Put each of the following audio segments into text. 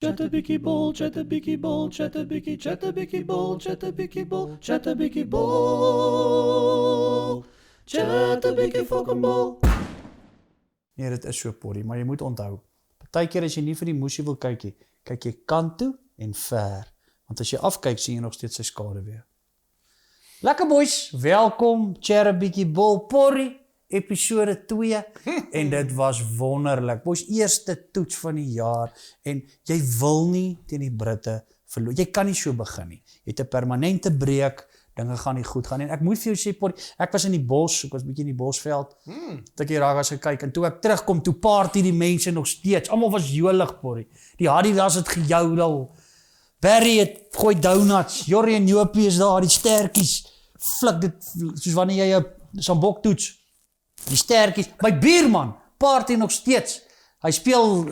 Chattabiki ball, chattabiki ball, chattabiki, chattabiki ball, chattabiki ball, chattabiki ball, chattabiki fucking ball. Nee, dit is so porrie, maar jy moet onthou. Partykeer as jy nie vir die moesie wil kyk nie, kyk jy kant toe en ver. Want as jy afkyk, sien jy nog steeds sy skade weer. Lekker boys, welkom, Chattabiki ball porrie, episode 2. En dit was wonderlik. Boys, eerste toets van die jaar. En jy wil nie teen die Britte verloor. Jy kan nie so begin nie. Jy het 'n permanente breek, dinge gaan nie goed gaan. En ek moet vir jou sê, porrie, ek was in die bos, ek was bietjie in die bosveld. Toe ek hier ragas gekyk en toe ek terugkom, toe party die mense nog steeds. Almal was jolig, porrie. Die Adidas het gejoudel. Barry het gooi donuts. Jorrie en Jopie is daar, die stertjies. Flik dit soos wanneer jy 'n sambok toets. Die stertjies. My buurman party nog steeds. Hy speel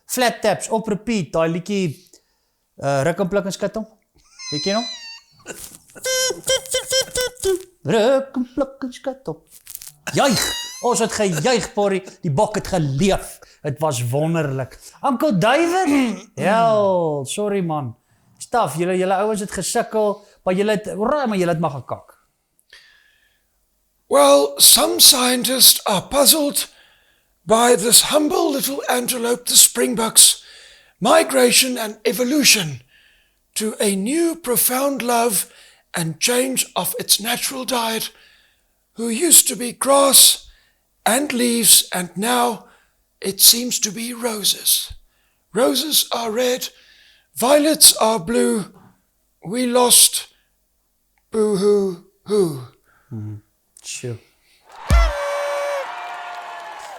flat taps op repeat, daai liedjie ruk en pluk en skat hom. Jy ken hom? Ruk en pluk en skat hom. Juig! Ons het gejuig, porrie. Die bok het geleef. Het was wonderlik. Uncle David? Hel, sorry man. Staf, julle ouens het gesukkel, maar julle het maar gekak. Well, some scientists are puzzled by this humble little antelope, the springbuck's migration and evolution to a new profound love and change of its natural diet, who used to be grass and leaves, and now it seems to be roses. Roses are red, violets are blue. We lost boo-hoo-hoo. Sjoe.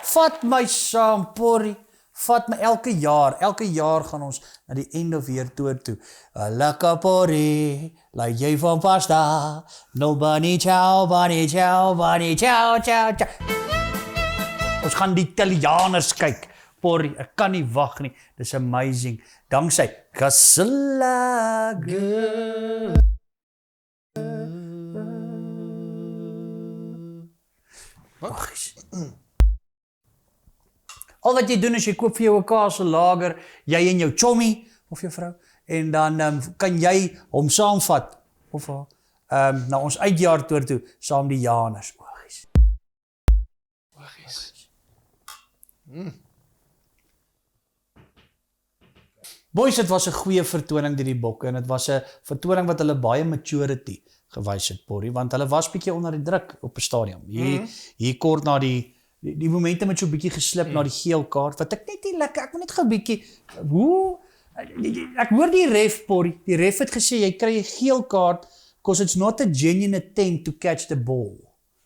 Vat my saam, porrie. Vat my elke jaar. Elke jaar gaan ons na die end of year tour toe. Lekker porrie, like jy van pasta. No bunny chow, bunny chow, bunny chow, chow, chow. Ons gaan die Italianers kyk. Porrie, ek kan nie wag nie. Dis amazing. Danksy Casilla girl. Wag eens. Al wat jy doen is jy koop vir jou 'n kaas lager, jy en jou chommy of jou vrou, en dan kan jy hom saamvat of na ons uitjaar toer toe saam die Janers. Waggies. Boys, dit was 'n goeie vertoning deur die bokke en dit was 'n vertoning wat hulle baie maturity gewys het, porrie, want hulle was bietjie onder die druk op 'n stadium. Hier kort na die momentum het so bietjie geslip na die geel kaart, wat ek net nie lekker, ek moet net gou bietjie, ek hoor die ref, porrie, die ref het gesê, jy kry 'n geel kaart, because it's not a genuine attempt to catch the ball.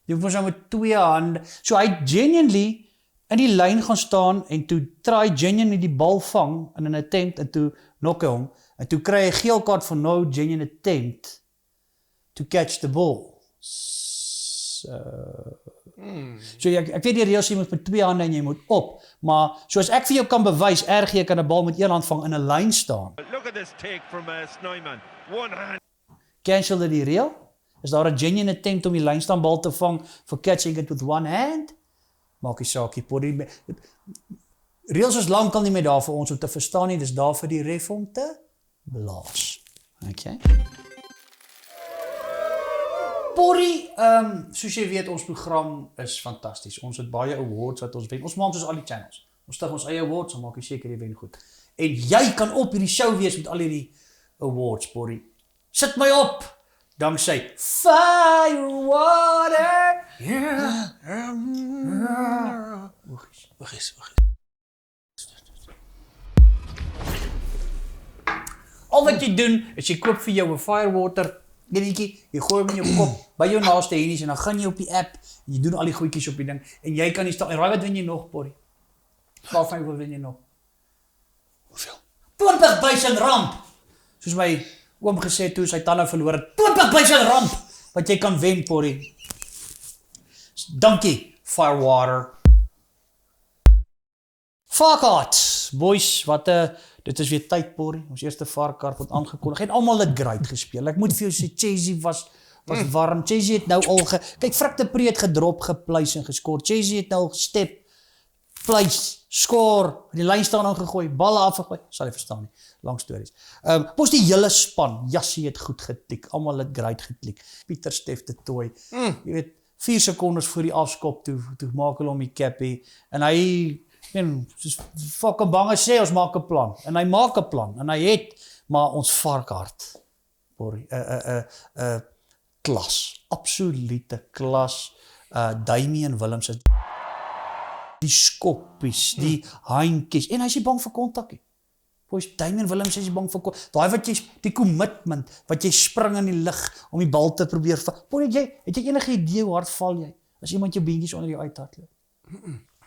Jy hoef ons nou met 2 hande, so hy genuinely in die lyn gaan staan, en toe try genuinely die bal vang, in 'n attempt, en toe knock hom, en toe kry hy 'n geel kaart for no genuine attempt to catch the ball. So ek weet die reëls, jy moet met 2 hande en jy moet op, maar soos ek vir jou kan bewys, jy kan 'n bal met 1 hand vang in 'n lyn staan. Look at this take from Snyman. One hand. Cancel dit die reël? Is daar 'n genuine attempt om die lynstaan bal te vang for catching it with 1 hand? Maak nie saakie, porrie. Reëls is lankal nie meer daar vir ons om te verstaan nie, dis daar vir die ref om te blaas. Okay. Porrie, soos jy weet, ons program is fantasties. Ons het baie awards wat ons wen. Ons maak soos al die channels. Ons stig ons eie awards, dan maak jy seker jy wen goed. En jy kan op hierdie show wees met al hierdie awards, porrie. Sit my op! Danksy Firewater! Yeah. Wag eens. Al wat jy doen, is jy koop vir jou 'n Firewater dingetjie, jy gooi hom in jou kop, by jou naaste hennies, en dan gaan jy op die app, en jy doen al die goedjies op die ding, en jy kan nie staan, en raai wat wen jy nog, porrie? Wat wen jy nog? Hoeveel? 20.000 rand! Soos my oom gesê toe sy tande verloor het, 20.000 rand! Wat jy kan wen, porrie. Dankie, Firewater. Varkaart, boys, dit is weer tyd, porrie. Ons eerste varkaart word aangekondig. En almal het great gespeel. Ek moet vir jou sê, Chasey was warm. Chasey het nou al kyk, Frik de Pre het gedrop, gepluis en geskor. Chasey het nou al gestep. vleis, skaar, die lyn staan aangegooi, balle afgegooi, sal jy verstaan nie, lang stories. Ons die hele span, Jassie het goed getik, almal het great getik, Pieter Steff de Tooi, jy weet, 4 sekondes voor die afskop, toe maak hulle om die cappie, en hy, soos fucking bange sê, ons maak 'n plan, en hy maak 'n plan, en hy het, maar ons varkhart, klas, absolute klas, Damian Willems is die skoppies, die handjies, en hy is nie bang vir kontak nie. Boys, Damian Willems is nie bang vir kontak. Daai wat jy, die commitment, wat jy spring in die lug, om die bal te probeer vat. Boy, het jy enige idee hoe hard val jy, as iemand jou beentjies onder jou uithardloop?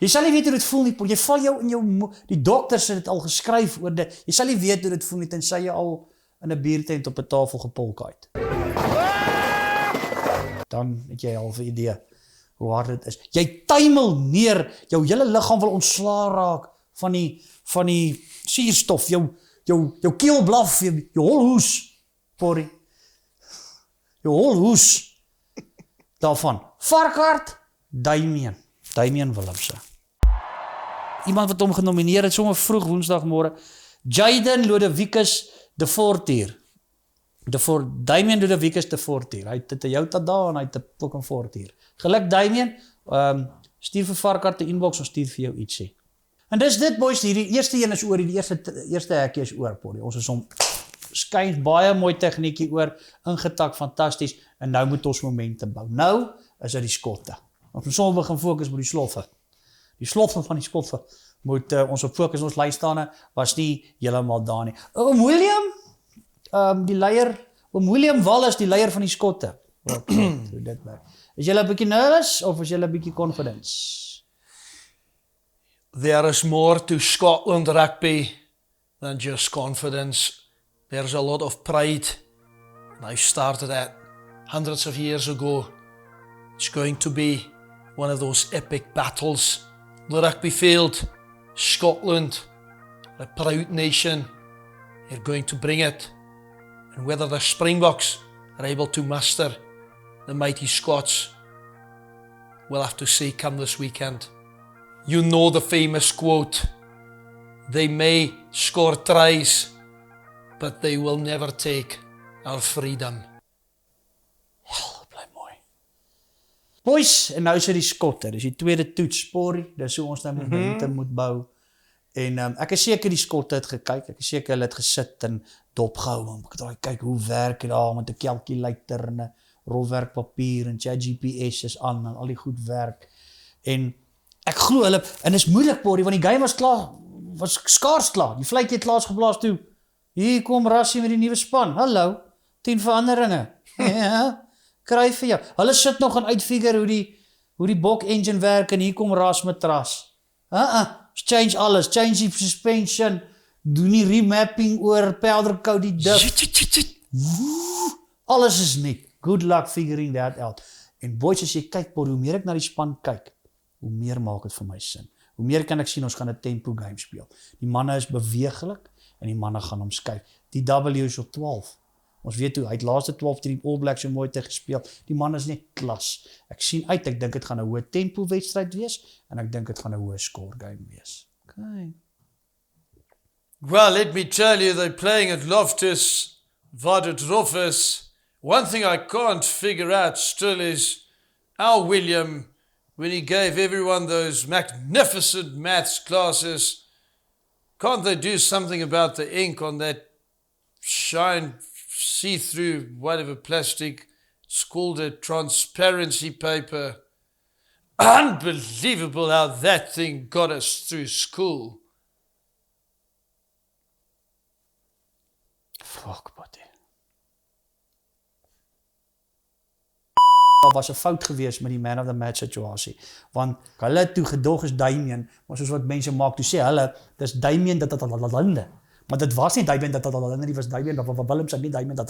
Jy sal nie weet hoe dit voel nie, jy val jou in jou, die dokters het dit al geskryf oor dit, jy sal nie weet hoe dit voel nie, tensy jy al in 'n biertent op 'n tafel gepolkaait. Dan het jy al 'n idee hoe hard dit is. Jy tuimel neer, jou hele liggaam wil ontslaa raak van die suurstof, jou keel blaf, jou holhoes, porrie. Jou holhoes daarvan. Varkhart, Damian Willemse. Iemand wat hom genomineer het, sommer vroeg woensdagmôre, Jaden Ludovicus de Fortier. Damian Ludovicus de Fortier. Hy het 'n Toyota daar en hy het ook 'n Fortier. Geluk Damian, stuur vir Varkhart 'n inbox, ons stuur vir jou ietsie. En dis dit boys, die eerste een is oor, die eerste hekkie is oor, Polly. Ons is om skyn baie mooi tegniekie oor, ingetak, fantasties, en nou moet ons momentum bou. Nou is dit die skotte. Ons moet sommer begin fokus op die sloffe. Die sloffe van die skotfe moet ons op fokus, ons lynstane was nie heeltemal daar nie. William, die leier, William Wallace, die leier van die skotte. Is jy 'n bietjie nervous of is jy 'n bietjie confidence? There is more to Scotland rugby than just confidence. There's a lot of pride. And I started that hundreds of years ago. It's going to be one of those epic battles. The rugby field, Scotland, a proud nation, they're going to bring it. And whether the Springboks are able to muster the mighty Scots, we'll have to see come this weekend. You know the famous quote, they may score tries, but they will never take our freedom. Bly mooi. Boys, en nou is dit die skotte, dis die tweede toets, Porrie, dis hoe ons nou momentum moet bou. En ek is seker die skotte het gekyk, ek is seker hulle het gesit en dopgehou, ek het daai kyk hoe werk dit daar met 'n calculator en 'n rolwerkpapier en GPS is aan en al die goed werk. En ek glo hulle, en is moeilik, Porrie, want die game was klaar, was skaars klaar, die vletjie het laas geblaas toe. Hier kom Rassie met die nuwe span, hallo, 10 veranderinge, ja, kry vir jou. Hulle sit nog en uitfigure hoe die Bok engine werk en hier kom Ras met Tras. Change alles, change die suspension, doen die remapping oor, powder coat die diff. Alles is net. Good luck figuring that out. En boys, as jy kyk, hoe meer ek na die span kyk, hoe meer maak het vir my sin. Hoe meer kan ek sien, ons gaan 'n tempo game speel. Die manne is beweeglik, en die manne gaan omskyk. Die W is op 12. Ons weet hoe, hy het laaste 12 die All Blacks so mooi te gespeel. Die man is net klas. Ek sien uit, ek dink dit gaan 'n hoë tempo wedstryd wees, en ek dink dit gaan 'n hoë score game wees. Okay. Well, let me tell you, they're playing at Loftus, Vadet-Rufus. One thing I can't figure out still is our William, when he gave everyone those magnificent maths classes, can't they do something about the ink on that shine see-through whatever plastic? It's called a transparency paper. Unbelievable how that thing got us through school. Fuck, buddy. Daar was 'n fout gewees met die man of the match situasie, want hulle toe gedog is Damian, maar soos wat mense maak, toe sê hulle, dis Damian dat maar dit was nie Damian dat was Damian dat Willems nie Damian dat